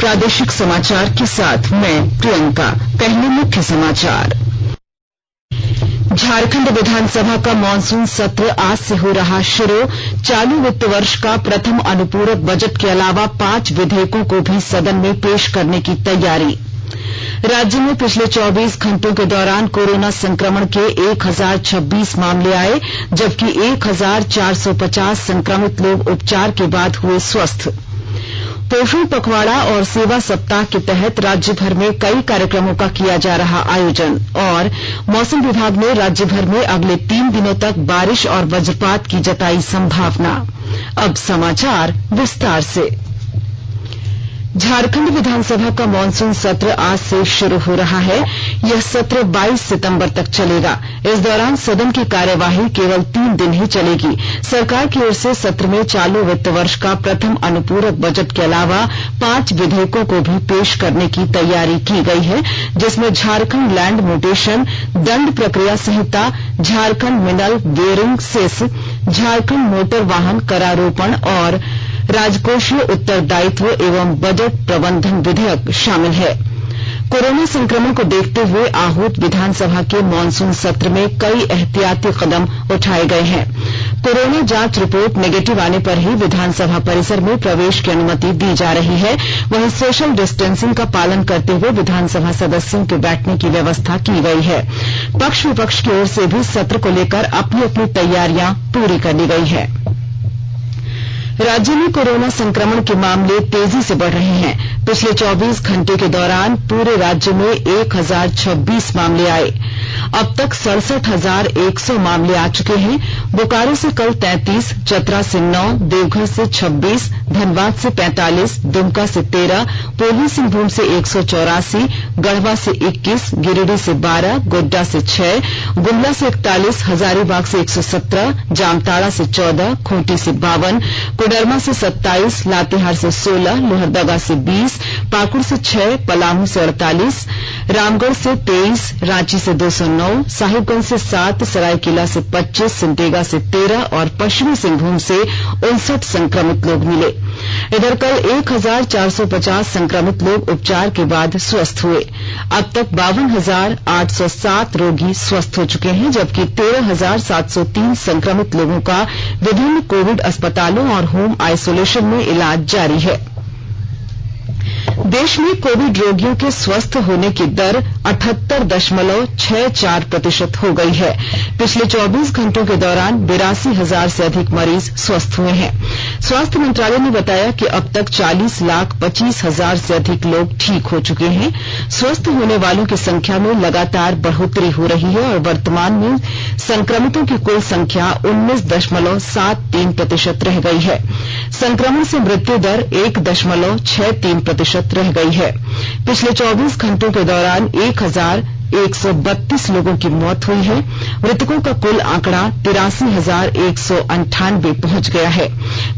प्रादेशिक समाचार के साथ मैं प्रियंका। पहले मुख्य समाचार। झारखंड विधानसभा का मॉनसून सत्र आज से हो रहा शुरू। चालू वित्त वर्ष का प्रथम अनुपूरक बजट के अलावा 5 विधेयकों को भी सदन में पेश करने की तैयारी। राज्य में पिछले 24 घंटों के दौरान कोरोना संक्रमण के 1026 मामले आए, जबकि 1450 संक्रमित लोग उपचार के बाद हुए स्वस्थ। पोषण पखवाड़ा और सेवा सप्ताह के तहत राज्य भर में कई कार्यक्रमों का किया जा रहा आयोजन। और मौसम विभाग ने राज्य भर में अगले 3 दिनों तक बारिश और वज्रपात की जताई संभावना। अब समाचार विस्तार से। झारखंड विधानसभा का मॉनसून सत्र आज से शुरू हो रहा है। यह सत्र 22 सितंबर तक चलेगा। इस दौरान सदन की कार्यवाही केवल 3 दिन ही चलेगी। सरकार की ओर से सत्र में चालू वित्त वर्ष का प्रथम अनुपूरक बजट के अलावा 5 विधेयकों को भी पेश करने की तैयारी की गई है, जिसमें झारखंड लैंड म्यूटेशन दंड प्रक्रिया संहिता, Jharkhand mineral bearing cess, Jharkhand motor वाहन करारोपण और राजकोषीय उत्तरदायित्व एवं बजट प्रबंधन विधेयक शामिल है। कोरोना संक्रमण को देखते हुए आहूत विधानसभा के मॉनसून सत्र में कई एहतियाती कदम उठाए गए हैं। कोरोना जांच रिपोर्ट नेगेटिव आने पर ही विधानसभा परिसर में प्रवेश की अनुमति दी जा रही है। वहीं सोशल डिस्टेंसिंग का पालन करते हुए विधानसभा सदस्यों के बैठने की व्यवस्था की गई है। पक्ष विपक्ष की ओर से भी सत्र को लेकर अपनी अपनी तैयारियां पूरी कर ली गई है। राज्य में कोरोना संक्रमण के मामले तेजी से बढ़ रहे हैं। पिछले 24 घंटे के दौरान पूरे राज्य में 1026 मामले आए। अब तक 67,100 मामले आ चुके हैं। बोकारो से कल 33, चतरा से 9, देवघर से 26, धनबाद से 45, दुमका से 13, पूर्वी सिंहभूम से 184, गढ़वा से 21, गिरिडीह से 12, गोड्डा से 6, गुमला से 41, हजारीबाग से 117, जामताड़ा से 14, खूंटी से 52, कोडरमा से 27, लातेहार से 16, लोहरदगा से 20, पाकुड़ से 6, पलामू से 48, रामगढ़ से 23, रांची से 209, साहिबगंज से 7, सरायकेला से 25, सिमडेगा से 13 और पश्चिमी सिंहभूम से 59 संक्रमित लोग मिले। इधर कल 1450 संक्रमित लोग उपचार के बाद स्वस्थ हुए। अब तक 52,807 रोगी स्वस्थ हो चुके हैं, जबकि 13,703 संक्रमित लोगों का विभिन्न कोविड अस्पतालों और होम आइसोलेशन में इलाज जारी है। देश में कोविड रोगियों के स्वस्थ होने की दर 78.64% हो गई है। पिछले 24 घंटों के दौरान 82,000 से अधिक मरीज स्वस्थ हुए हैं। स्वास्थ्य मंत्रालय ने बताया कि अब तक 40,25,000 से अधिक लोग ठीक हो चुके हैं। स्वस्थ होने वालों की संख्या में लगातार बढ़ोतरी हो रही है और वर्तमान में संक्रमितों की कुल संख्या 19.73% रह गई है। संक्रमण से मृत्यु दर 1.63% रह गई है। पिछले 24 घंटों के दौरान 1,132 लोगों की मौत हुई है। मृतकों का कुल आंकड़ा 83,198 पहुंच गया है।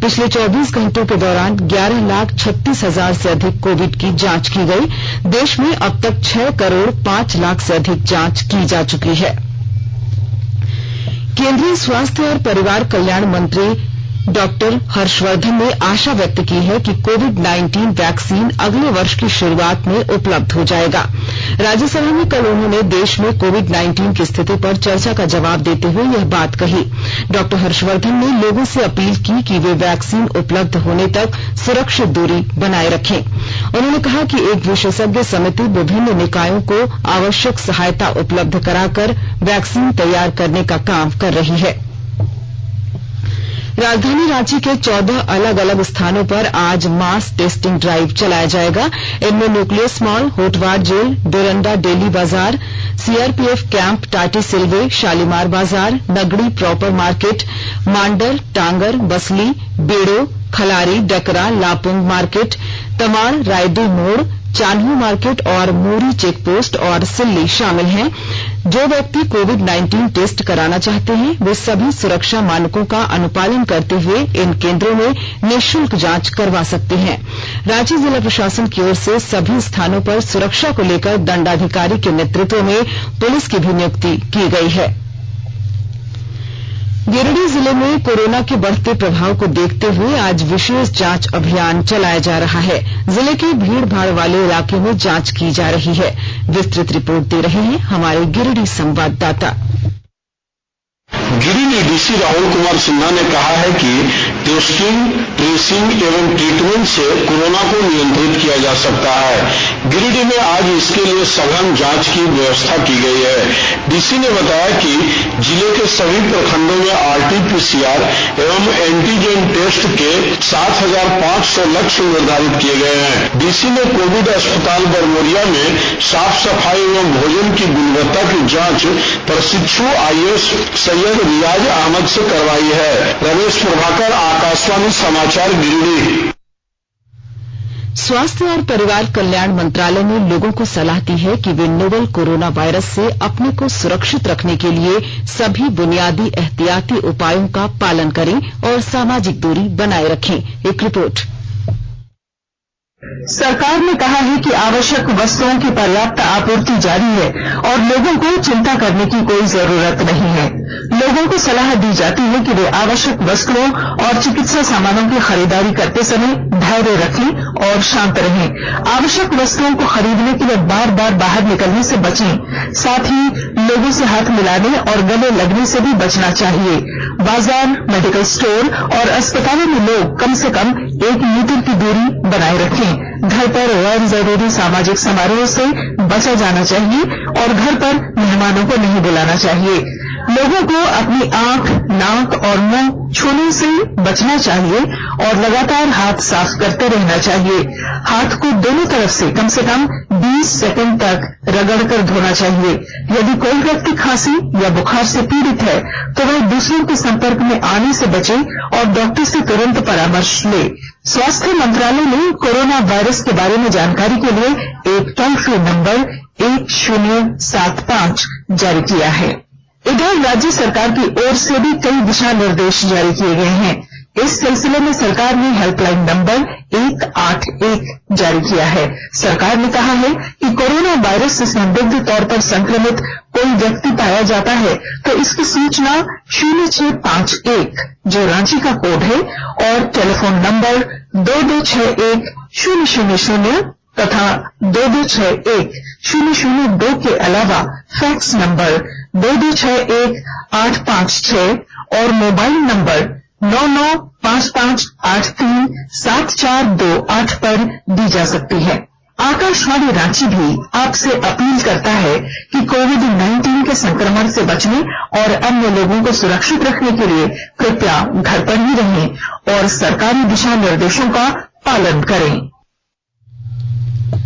पिछले 24 घंटों के दौरान 11,36,000 से अधिक कोविड की जांच की गई। देश में अब तक 6 करोड़ 5 लाख से अधिक जांच की जा चुकी है। केंद्रीय स्वास्थ्य और परिवार कल्याण मंत्री डॉक्टर हर्षवर्धन ने आशा व्यक्त की है कि कोविड-19 वैक्सीन अगले वर्ष की शुरुआत में उपलब्ध हो जाएगा। राज्यसभा में कल उन्होंने देश में कोविड-19 की स्थिति पर चर्चा का जवाब देते हुए यह बात कही। डॉक्टर हर्षवर्धन ने लोगों से अपील की कि वे वैक्सीन उपलब्ध होने तक सुरक्षित दूरी बनाए रखें। उन्होंने कहा कि एक विशेषज्ञ समिति विभिन्न निकायों को आवश्यक सहायता उपलब्ध कराकर वैक्सीन तैयार करने का काम कर रही है। राजधानी रांची के 14 अलग अलग स्थानों पर आज मास टेस्टिंग ड्राइव चलाया जाएगा। इनमें Nucleus mall, Hotwar jail, Doranda daily बाजार, सीआरपीएफ कैंप, टाटी सिलवे, शालीमार बाजार, Nagri proper market, Mandar, Tangar, Basli, Bero, Khalari, Dakra, Lapung market, Tamar, Raidih मोड़, चान्हो मार्केट और मोरी चेकपोस्ट और सिल्ली शामिल हैं। जो व्यक्ति कोविड-19 टेस्ट कराना चाहते हैं वे सभी सुरक्षा मानकों का अनुपालन करते हुए इन केंद्रों में निःशुल्क जांच करवा सकते हैं। रांची जिला प्रशासन की ओर से सभी स्थानों पर सुरक्षा को लेकर दंडाधिकारी के नेतृत्व में पुलिस की भी नियुक्ति की गई है। गिरिडीह जिले में कोरोना के बढ़ते प्रभाव को देखते हुए आज विशेष जांच अभियान चलाया जा रहा है। जिले के भीड़ भाड़ वाले इलाके में जांच की जा रही है। विस्तृत रिपोर्ट दे रहे हैं हमारे गिरिडीह संवाददाता। गिरिडीह डीसी राहुल कुमार सिन्हा ने कहा है कि टेस्टिंग, ट्रेसिंग एवं ट्रीटमेंट से कोरोना को नियंत्रित किया जा सकता है। गिरिडीह में आज इसके लिए सघन जांच की व्यवस्था की गई है। डीसी ने बताया कि जिले के सभी प्रखंडों में आरटीपीसीआर एवं एंटीजन टेस्ट के 7,500 लक्ष्य निर्धारित किए गए हैं। डीसी ने कोविड अस्पताल बरमोरिया में साफ सफाई एवं भोजन की गुणवत्ता की जांच प्रशिक्षु आईएएस सैयद रियाज अहमद से करवाई है। रमेश प्रभाकर, आकाशवाणी समाचार, गिरिडीह। स्वास्थ्य और परिवार कल्याण मंत्रालय ने लोगों को सलाह दी है कि वे नोवल कोरोना वायरस से अपने को सुरक्षित रखने के लिए सभी बुनियादी एहतियाती उपायों का पालन करें और सामाजिक दूरी बनाए रखें। एक रिपोर्ट। सरकार ने कहा है कि आवश्यक वस्तुओं की पर्याप्त आपूर्ति जारी है और लोगों को चिंता करने की कोई जरूरत नहीं है। लोगों को सलाह दी जाती है कि वे आवश्यक वस्तुओं और चिकित्सा सामानों की खरीदारी करते समय धैर्य रखें और शांत रहें। आवश्यक वस्तुओं को खरीदने के लिए बार बार बाहर निकलने से बचें। साथ ही लोगों से हाथ मिलाने और गले लगने से भी बचना चाहिए। बाजार, मेडिकल स्टोर और अस्पतालों में लोग कम से कम 1 मीटर की दूरी बनाए रखें। घर पर गैर जरूरी सामाजिक समारोह से बचा जाना चाहिए और घर पर मेहमानों को नहीं बुलाना चाहिए। लोगों को अपनी आंख, नाक और मुंह छूने से बचना चाहिए और लगातार हाथ साफ करते रहना चाहिए। हाथ को दोनों तरफ से कम 20 सेकंड तक रगड़कर धोना चाहिए। यदि कोई व्यक्ति खांसी या बुखार से पीड़ित है तो वह दूसरों के संपर्क में आने से बचे और डॉक्टर से तुरंत परामर्श ले। स्वास्थ्य मंत्रालय ने कोरोना वायरस के बारे में जानकारी के लिए एक टोल फ्री नंबर 1075 जारी किया है। इधर राज्य सरकार की ओर से भी कई दिशा निर्देश जारी किए गए हैं। इस सिलसिले में सरकार ने हेल्पलाइन नंबर 181 जारी किया है। सरकार ने कहा है कि कोरोना वायरस से संदिग्ध तौर पर संक्रमित कोई व्यक्ति पाया जाता है तो इसकी सूचना 0651 जो रांची का कोड है और टेलीफोन नंबर 2261-000 तथा 2261-002 के अलावा फैक्स नंबर 2261-856 और मोबाइल नंबर 9955837428 पर दी जा सकती है। आकाशवाणी रांची भी आपसे अपील करता है कि कोविड-19 के संक्रमण से बचने और अन्य लोगों को सुरक्षित रखने के लिए कृपया घर पर ही रहें और सरकारी दिशा निर्देशों का पालन करें।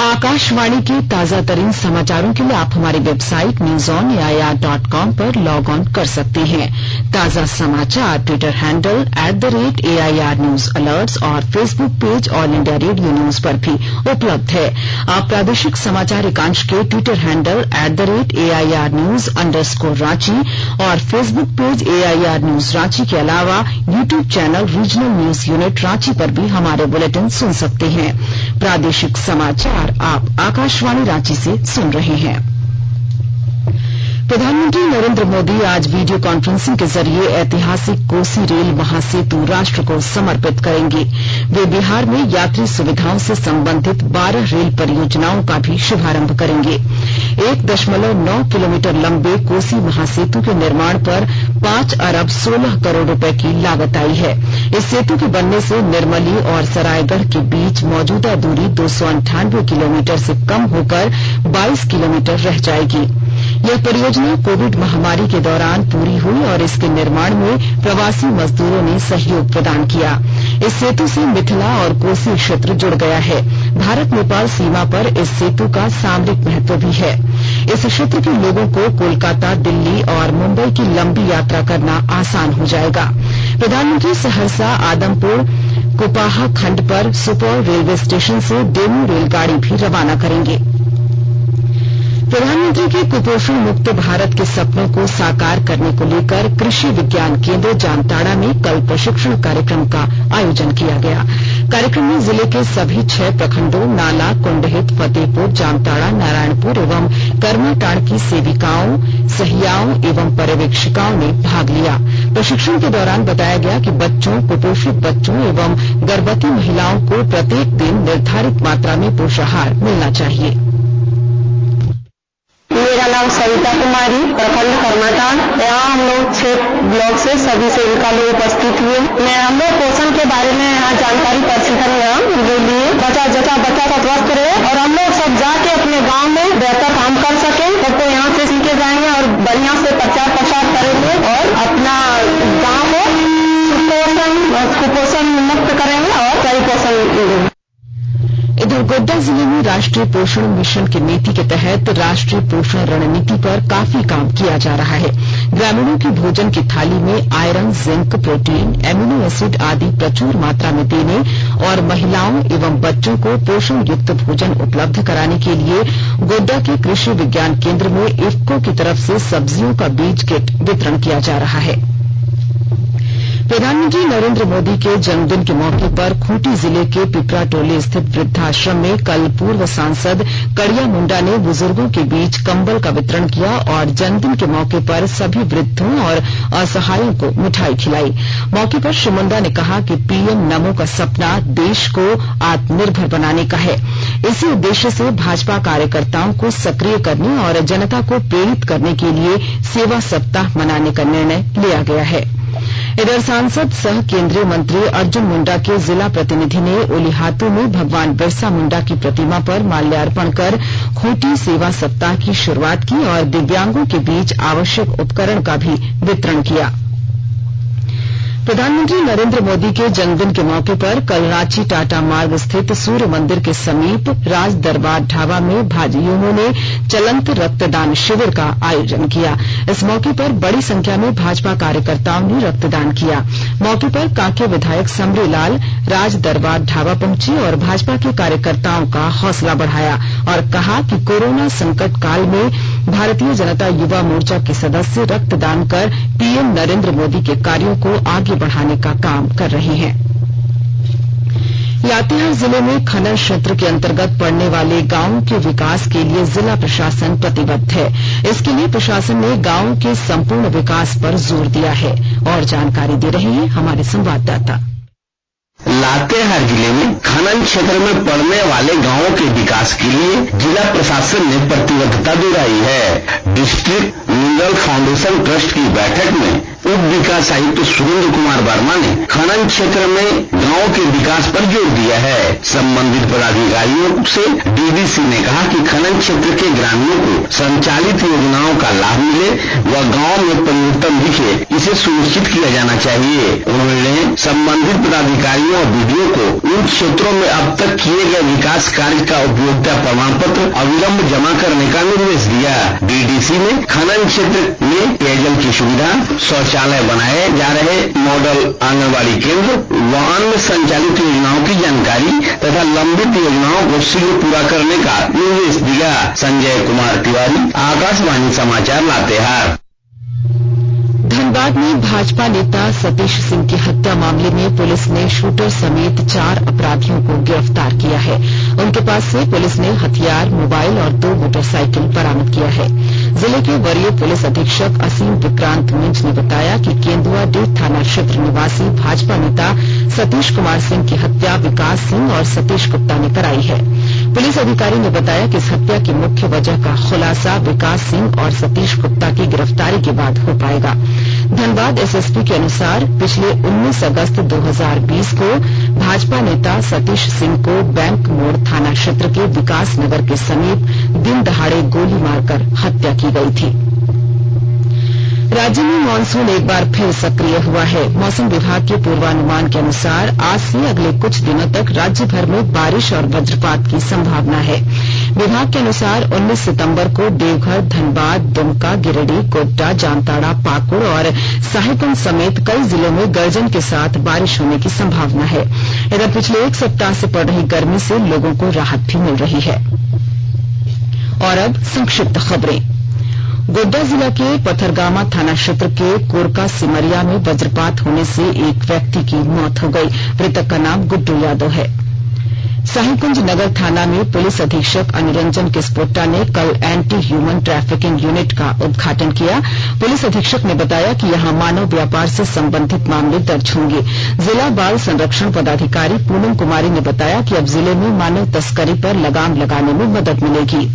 आकाशवाणी के ताजा तरीन समाचारों के लिए आप हमारी वेबसाइट newsonair.com पर लॉग ऑन कर सकते हैं। ताजा समाचार Twitter handle @AIR News Alerts और Facebook page all India radio news पर भी उपलब्ध है। आप प्रादेशिक समाचार एकांश के ट्विटर हैंडल @AIR News_Ranchi और Facebook page AIR News Ranchi के अलावा YouTube channel regional news unit Ranchi पर भी हमारे बुलेटिन सुन सकते हैं। प्रादेशिक समाचार आप आकाशवाणी रांची से सुन रहे हैं। प्रधानमंत्री नरेंद्र मोदी आज वीडियो कॉन्फ्रेंसिंग के जरिए ऐतिहासिक कोसी रेल महासेतु राष्ट्र को समर्पित करेंगे। वे बिहार में यात्री सुविधाओं से संबंधित 12 रेल परियोजनाओं का भी शुभारंभ करेंगे। 1.9 किलोमीटर लंबे कोसी महासेतु के निर्माण पर 5 अरब 16 करोड़ रुपए की लागत आई है। इस सेतु के बनने से निर्मली और सरायगढ़ के बीच मौजूदा दूरी 298 किलोमीटर से कम होकर 22 किलोमीटर रह जाएगी। यह परियोजना कोविड महामारी के दौरान पूरी हुई और इसके निर्माण में प्रवासी मजदूरों ने सहयोग प्रदान किया। इस सेतु से मिथिला और कोसी क्षेत्र जुड़ गया है। भारत नेपाल सीमा पर इस सेतु का सामरिक महत्व भी है। इस क्षेत्र के लोगों को कोलकाता, दिल्ली और मुंबई की लंबी यात्रा करना आसान हो जाएगा। प्रधानमंत्री सहरसा, आदमपुर, कुपाहा खंड पर सुपौल रेलवे स्टेशन से डेमू रेलगाड़ी भी रवाना करेंगे। प्रधानमंत्री के कुपोषण मुक्त भारत के सपनों को साकार करने को लेकर कृषि विज्ञान केंद्र जामताड़ा में कल प्रशिक्षण कार्यक्रम का आयोजन किया गया। कार्यक्रम में जिले के सभी 6 प्रखंडों नाला, कुंडहित, फतेहपुर, जामताड़ा, नारायणपुर एवं करमाटांड़ की सेविकाओं, सहियाओं एवं पर्यवेक्षिकाओं ने भाग लिया। प्रशिक्षण के दौरान बताया गया कि बच्चों, कुपोषित बच्चों एवं गर्भवती महिलाओं को प्रत्येक दिन निर्धारित मात्रा में पोषाहार मिलना चाहिए। मेरा नाम सविता कुमारी, प्रखंड करमाटांड़। यहाँ हम लोग 6 ब्लॉक से सभी सेविका लोग उपस्थित हुए। हम लोग पोषण के बारे में यहाँ जानकारी प्रशिक्षण यहाँ लिए बच्चा स्वस्थ रहे और हम लोग सब जाके अपने गांव में बेहतर काम कर सके। तो यहाँ से सीखे जाएंगे और बढ़िया से प्रचार प्रसार करेंगे और अपना गाँव को कुपोषण मुक्त करेंगे और सही पोषण देंगे। इधर गोड्डा जिले में राष्ट्रीय पोषण मिशन की नीति के तहत राष्ट्रीय पोषण रणनीति पर काफी काम किया जा रहा है। ग्रामीणों की भोजन की थाली में iron, zinc, protein, amino acid आदि प्रचुर मात्रा में देने और महिलाओं एवं बच्चों को पोषण युक्त भोजन उपलब्ध कराने के लिए गोड्डा के कृषि विज्ञान केंद्र में इफ्को की तरफ से सब्जियों का बीज किट वितरण किया जा रहा है। प्रधानमंत्री नरेंद्र मोदी के जन्मदिन के मौके पर खूंटी जिले के पिपराटोली स्थित वृद्धाश्रम में कल पूर्व सांसद कड़िया मुंडा ने बुजुर्गों के बीच कंबल का वितरण किया और जन्मदिन के मौके पर सभी वृद्धों और असहायों को मिठाई खिलाई। मौके पर श्री मुंडा ने कहा कि पीएम नमो का सपना देश को आत्मनिर्भर बनाने का है। इसी उद्देश्य से भाजपा कार्यकर्ताओं को सक्रिय करने और जनता को प्रेरित करने के लिए सेवा सप्ताह मनाने का निर्णय लिया गया है। इधर सांसद सह केंद्रीय मंत्री अर्जुन मुंडा के जिला प्रतिनिधि ने ओलिहातू में भगवान बिरसा मुंडा की प्रतिमा पर माल्यार्पण कर खूंटी सेवा सप्ताह की शुरुआत की और दिव्यांगों के बीच आवश्यक उपकरण का भी वितरण किया। प्रधानमंत्री नरेंद्र मोदी के जन्मदिन के मौके पर कल रांची टाटा मार्ग स्थित सूर्य मंदिर के समीप राज दरबार ढाबा में भाजयुमों ने चलंत रक्तदान शिविर का आयोजन किया। इस मौके पर बड़ी संख्या में भाजपा कार्यकर्ताओं ने रक्तदान किया। मौके पर कांके विधायक समरी लाल राज दरबार ढाबा पहुंचे और भाजपा के कार्यकर्ताओं का हौसला बढ़ाया और कहा कि कोरोना संकट काल में भारतीय जनता युवा मोर्चा के सदस्य रक्तदान कर पीएम नरेंद्र मोदी के कार्यों को आगे बढ़ाने का काम कर रहे हैं। लातेहार जिले में खनन क्षेत्र के अंतर्गत पड़ने वाले गांवों के विकास के लिए जिला प्रशासन प्रतिबद्ध है। इसके लिए प्रशासन ने गांवों के संपूर्ण विकास पर जोर दिया है और जानकारी दे रहे हैं हमारे संवाददाता। लातेहार जिले में खनन क्षेत्र में पड़ने वाले गांवों के विकास के लिए जिला प्रशासन ने प्रतिबद्धता दोहराई है। डिस्ट्रिक्ट मिनरल फाउंडेशन ट्रस्ट की बैठक में उप विकास आयुक्त सुरेंद्र कुमार वर्मा ने खनन क्षेत्र में गांवों के विकास पर जोर दिया है। संबंधित पदाधिकारियों से डीडीसी ने कहा कि खनन क्षेत्र के ग्रामीणों को संचालित योजनाओं का लाभ मिले व गांव में परिवर्तन दिखे, इसे सुनिश्चित किया जाना चाहिए। उन्होंने संबंधित पदाधिकारियों और बीडीओ को उन क्षेत्रों में अब तक किए गए विकास कार्य का उपयोगिता प्रमाण पत्र अविलंब जमा करने का निर्देश दिया। डीडीसी ने खनन क्षेत्र में पेयजल की सुविधा, शौचालय बनाए जा रहे मॉडल आंगनबाड़ी केंद्र व अन्य संचालित योजनाओं की जानकारी तथा लंबित योजनाओं को शीघ्र पूरा करने का निर्देश दिया। संजय कुमार तिवारी, आकाशवाणी समाचार, लातेहार। धनबाद में भाजपा नेता सतीश सिंह की हत्या मामले में पुलिस ने शूटर समेत 4 अपराधियों को गिरफ्तार किया है। उनके पास से पुलिस ने हथियार, मोबाइल और 2 मोटरसाइकिल बरामद किया है। जिले के वरीय पुलिस अधीक्षक असीम विक्रांत मिंज ने बताया कि केंदुआडीह थाना क्षेत्र निवासी भाजपा नेता सतीश कुमार सिंह की हत्या विकास सिंह और सतीश गुप्ता ने कराई है। पुलिस अधिकारी ने बताया कि इस हत्या की मुख्य वजह का खुलासा विकास सिंह और सतीश गुप्ता की गिरफ्तारी के बाद हो पाएगा। धनबाद एसएसपी के अनुसार पिछले 19 अगस्त 2020 को भाजपा नेता सतीश सिंह को बैंक मोड़ थाना क्षेत्र के विकास नगर के समीप दिन दहाड़े गोली मारकर हत्या की गई थी। राज्य में मानसून एक बार फिर सक्रिय हुआ है। मौसम विभाग के पूर्वानुमान के अनुसार आज से अगले कुछ दिनों तक राज्य भर में बारिश और वज्रपात की संभावना है। विभाग के अनुसार 19 सितंबर को देवघर, धनबाद, दुमका, गिरिडीह, गोड्डा, जामताड़ा, पाकुड़ और साहिबगंज समेत कई जिलों में गर्जन के साथ बारिश होने की संभावना है। इधर पिछले 1 सप्ताह से पड़ रही गर्मी से लोगों को राहत भी मिल रही है। और अब संक्षिप्त खबरें। गोड्डा जिला के पथरगामा थाना क्षेत्र के कोरका सिमरिया में वज्रपात होने से एक व्यक्ति की मौत हो गई। मृतक का नाम गुड्डू यादव है। साहिबगंज नगर थाना में पुलिस अधीक्षक अनुरंजन किस्पोट्टा ने कल एंटी ह्यूमन ट्रैफिकिंग यूनिट का उद्घाटन किया। पुलिस अधीक्षक ने बताया कि यहां मानव व्यापार से संबंधित मामले दर्ज होंगे। जिला बाल संरक्षण पदाधिकारी पूनम कुमारी ने बताया कि अब जिले में मानव तस्करी पर लगाम लगाने में मदद मिलेगी।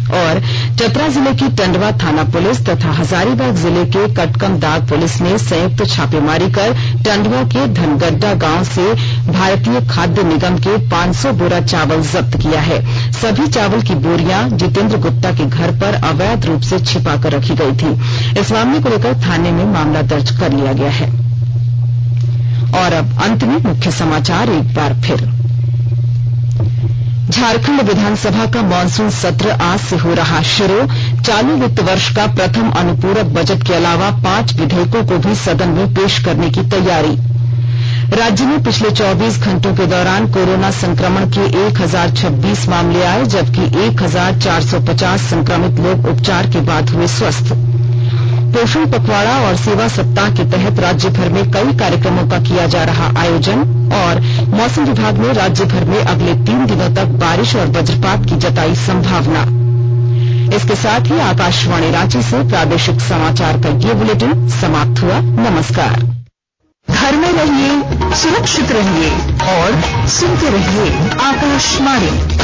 और चतरा जिले की टंडवा थाना पुलिस तथा हजारीबाग जिले के कटकमदाग पुलिस ने संयुक्त छापेमारी कर टंडवा के धनगड्डा गांव से भारतीय खाद्य निगम के 500 बोरा चावल जब्त किया है। सभी चावल की बोरियां जितेंद्र गुप्ता के घर पर अवैध रूप से छिपा कर रखी गई थी। इस मामले को लेकर थाने में मामला दर्ज कर लिया गया है। और अब अंत में मुख्य समाचार एक बार फिर। झारखंड विधानसभा का मॉनसून सत्र आज से हो रहा शुरू। चालू वित्त वर्ष का प्रथम अनुपूरक बजट के अलावा 5 विधेयकों को भी सदन में पेश करने की तैयारी। राज्य में पिछले 24 घंटों के दौरान कोरोना संक्रमण के 1026 मामले आए, जबकि 1450 संक्रमित लोग उपचार के बाद हुए स्वस्थ। पोषण पखवाड़ा और सेवा सप्ताह के तहत राज्य भर में कई कार्यक्रमों का किया जा रहा आयोजन। और मौसम विभाग ने राज्य भर में अगले 3 दिनों तक बारिश और वज्रपात की जताई संभावना। इसके साथ ही आकाशवाणी रांची से प्रादेशिक समाचार का ये बुलेटिन समाप्त हुआ। नमस्कार। घर में रहिए, सुरक्षित रहिए और सुनते रहिए आकाशवाणी।